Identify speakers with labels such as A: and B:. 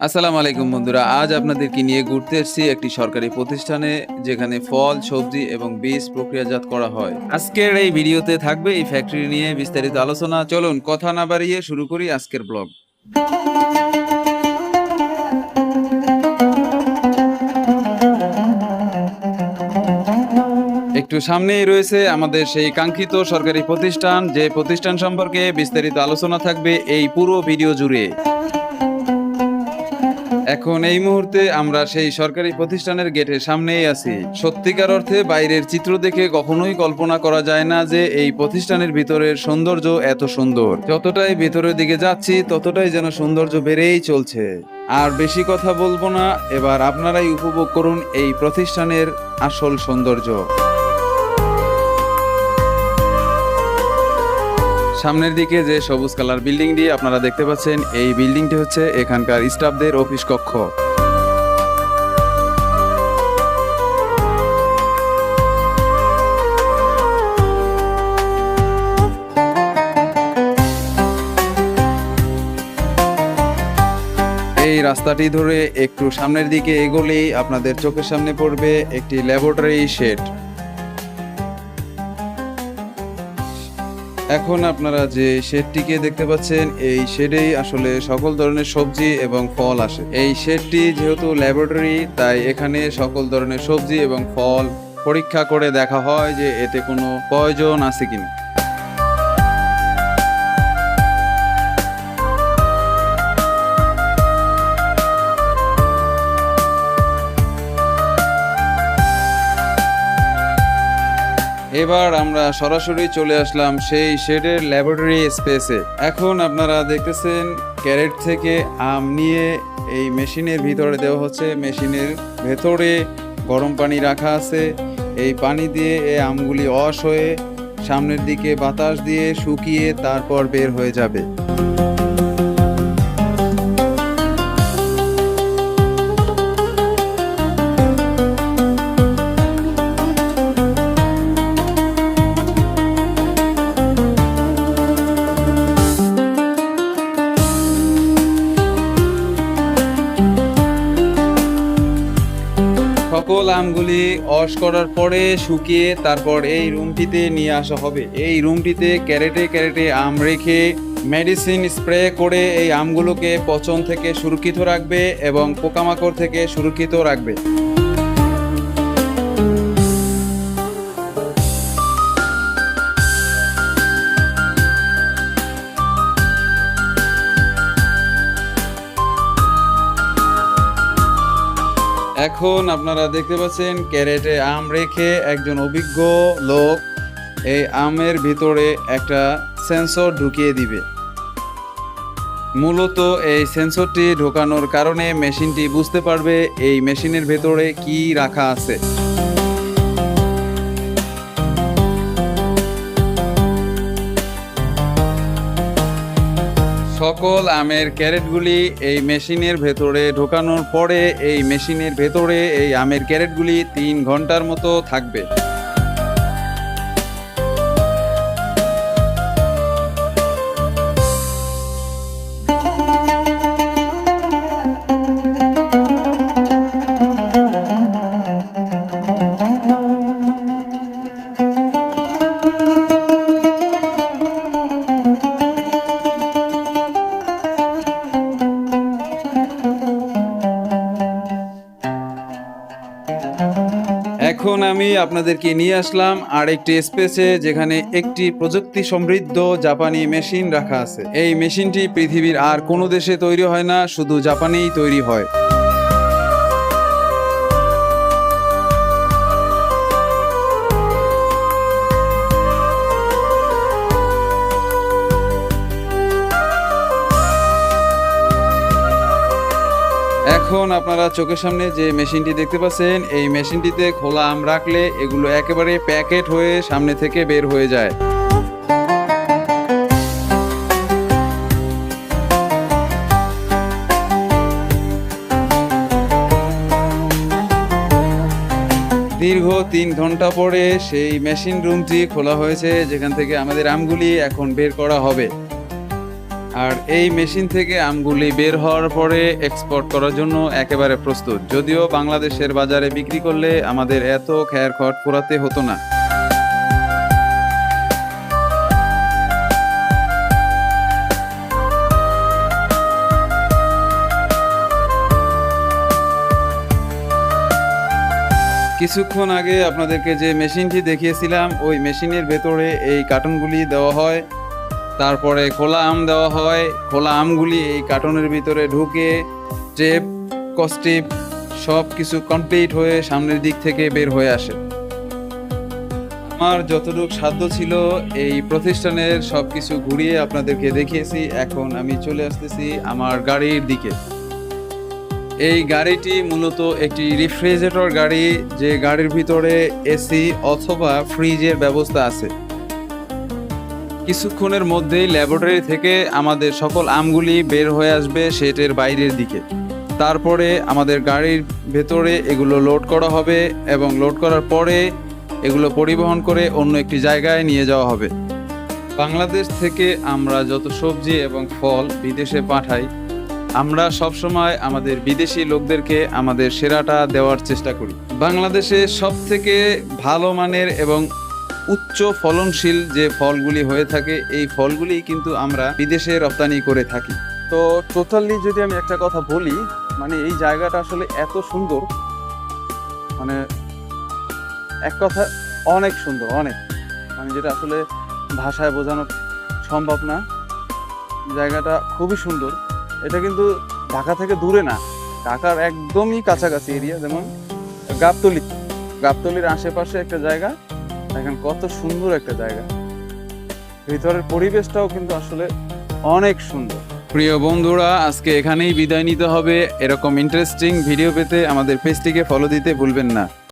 A: আসসালামু আলাইকুম বন্ধুরা, আজ আপনাদেরকে নিয়ে ঘুরতে এসেছি একটি সরকারি প্রতিষ্ঠানে, যেখানে ফল, সবজি এবং বীজ প্রক্রিয়াজাত করা হয়। আজকের এই ভিডিওতে থাকবে এই ফ্যাক্টরি নিয়ে বিস্তারিত আলোচনা। চলুন কথা না বাড়িয়ে শুরু করি আজকের ব্লগ। একটু সামনেই রয়েছে আমাদের সেই কাঙ্ক্ষিত সরকারি প্রতিষ্ঠান, যে প্রতিষ্ঠান সম্পর্কে বিস্তারিত আলোচনা থাকবে এই পুরো ভিডিও জুড়ে। এখন এই মুহূর্তে আমরা সেই সরকারি প্রতিষ্ঠানের গেটের সামনেই আছি। সত্যিকার অর্থে বাইরের চিত্র দেখে কখনোই কল্পনা করা যায় না যে এই প্রতিষ্ঠানের ভিতরের সৌন্দর্য এত সুন্দর। যতটাই ভেতরের দিকে যাচ্ছি ততটাই যেন সৌন্দর্য বেড়েই চলছে। আর বেশি কথা বলবো না, এবার আপনারাই উপভোগ করুন এই প্রতিষ্ঠানের আসল সৌন্দর্য। সামনের দিকে যে সবুজ কালার বিল্ডিংটি আপনারা দেখতে পাচ্ছেন, এই বিল্ডিংটি হচ্ছে এখানকার স্টাফদের অফিস কক্ষ। এই রাস্তাটি ধরে একটু সামনের দিকে এগোলেই আপনাদের চোখের সামনে পড়বে একটি ল্যাবরেটরি শেড। এখন আপনারা যে শেডটিকে দেখতে পাচ্ছেন, এই শেডেই আসলে সকল ধরনের সবজি এবং ফল আসে। এই শেডটি যেহেতু ল্যাবরেটরি, তাই এখানে সকল ধরনের সবজি এবং ফল পরীক্ষা করে দেখা হয় যে এতে কোনো পয়জন আছে কিনা। এবার আমরা সরাসরি চলে আসলাম সেই শেডের ল্যাবরেটরি স্পেসে। এখন আপনারা দেখতেছেন ক্যারেট থেকে আম নিয়ে এই মেশিনের ভিতরে দেওয়া হচ্ছে। মেশিনের ভেতরে গরম পানি রাখা আছে। এই পানি দিয়ে এই আমগুলি ওয়াশ হয়ে সামনের দিকে বাতাস দিয়ে শুকিয়ে তারপর বের হয়ে যাবে। সকল আমগুলি ওয়াশ করার পরে শুকিয়ে তারপর এই রুমটিতে নিয়ে আসা হবে। এই রুমটিতে ক্যারেটে ক্যারেটে আম রেখে মেডিসিন স্প্রে করে এই আমগুলোকে পচন থেকে সুরক্ষিত রাখবে এবং পোকামাকড় থেকে সুরক্ষিত রাখবে। এখন আপনারা দেখতে পাচ্ছেন ক্যারেটে আম রেখে একজন অভিজ্ঞ লোক এই আমের ভিতরে একটা সেন্সর ঢুকিয়ে দিবে। মূলত এই সেন্সরটি ঢোকানোর কারণে মেশিনটি বুঝতে পারবে এই মেশিনের ভেতরে কি রাখা আছে। সকল আমের ক্যারেটগুলি এই মেশিনের ভেতরে ঢোকানোর পরে এই মেশিনের ভেতরে এই আমের ক্যারেটগুলি 3 ঘন্টার মতো থাকবে। এখন আমি আপনাদেরকে নিয়ে আসলাম আরেকটি স্পেসে, যেখানে একটি প্রযুক্তি সমৃদ্ধ জাপানি মেশিন রাখা আছে। এই মেশিনটি পৃথিবীর আর কোনো দেশে তৈরি হয় না, শুধু জাপানেই তৈরি হয়। এখন আপনারা চোখের সামনে যে মেশিনটি দেখতে পাচ্ছেন, এই মেশিনটিতে খোলা আম রাখলে এগুলো একেবারে প্যাকেট হয়ে সামনে থেকে বের হয়ে যায়। দীর্ঘ 3 ঘন্টা পরে সেই মেশিন রুমটি খোলা হয়েছে, যেখান থেকে আমাদের আমগুলি এখন বের করা হবে। আর এই মেশিন থেকে আমগুলি বের হওয়ার পরে এক্সপোর্ট করার জন্য একেবারে প্রস্তুত। যদিও বাংলাদেশের বাজারে বিক্রি করলে আমাদের এত খ্যার খট পোড়াতে হতো না। কিছুক্ষণ আগে আপনাদেরকে যে মেশিনটি দেখিয়েছিলাম, ওই মেশিনের ভেতরে এই কার্টনগুলি দেওয়া হয়, তারপরে খোলা আম দেওয়া হয়। খোলা আমগুলি এই কার্টনের ভিতরে ঢুকে টেপ, কস্টিপ সব কিছু কমপ্লিট হয়ে সামনের দিক থেকে বের হয়ে আসে। আমার যতটুকু সাধ্য ছিল এই প্রতিষ্ঠানের সব কিছু ঘুরিয়ে আপনাদেরকে দেখিয়েছি। এখন আমি চলে আসতেছি আমার গাড়ির দিকে। এই গাড়িটি মূলত একটি রেফ্রিজারেটর গাড়ি, যে গাড়ির ভিতরে এসি অথবা ফ্রিজের ব্যবস্থা আছে। কিছুক্ষণের মধ্যেই ল্যাবরেটরি থেকে আমাদের সকল আমগুলি বের হয়ে আসবে শেডের বাইরের দিকে। তারপরে আমাদের গাড়ির ভেতরে এগুলো লোড করা হবে এবং লোড করার পরে এগুলো পরিবহন করে অন্য একটি জায়গায় নিয়ে যাওয়া হবে। বাংলাদেশ থেকে আমরা যত সবজি এবং ফল বিদেশে পাঠাই, আমরা সবসময় আমাদের বিদেশি লোকদেরকে আমাদের সেরাটা দেওয়ার চেষ্টা করি। বাংলাদেশে সবথেকে ভালো মানের এবং উচ্চ ফলনশীল যে ফলগুলি হয়ে থাকে, এই ফলগুলি কিন্তু আমরা বিদেশে রপ্তানি করে থাকি। তো টোটালি যদি আমি একটা কথা বলি, মানে এই জায়গাটা আসলে এত সুন্দর, মানে এক কথা অনেক সুন্দর, অনেক, মানে যেটা আসলে ভাষায় বোঝানো সম্ভব না। জায়গাটা খুবই সুন্দর। এটা কিন্তু ঢাকা থেকে দূরে না, ঢাকার একদমই কাছাকাছি এরিয়া। যেমন গাবতলির আশেপাশে একটা জায়গা, দেখেন কত সুন্দর একটা জায়গা। ভিতরের পরিবেশটাও কিন্তু আসলে অনেক সুন্দর। প্রিয় বন্ধুরা, আজকে এখানেই বিদায় নিতে হবে। এরকম ইন্টারেস্টিং ভিডিও পেতে আমাদের পেজটিকে ফলো দিতে ভুলবেন না।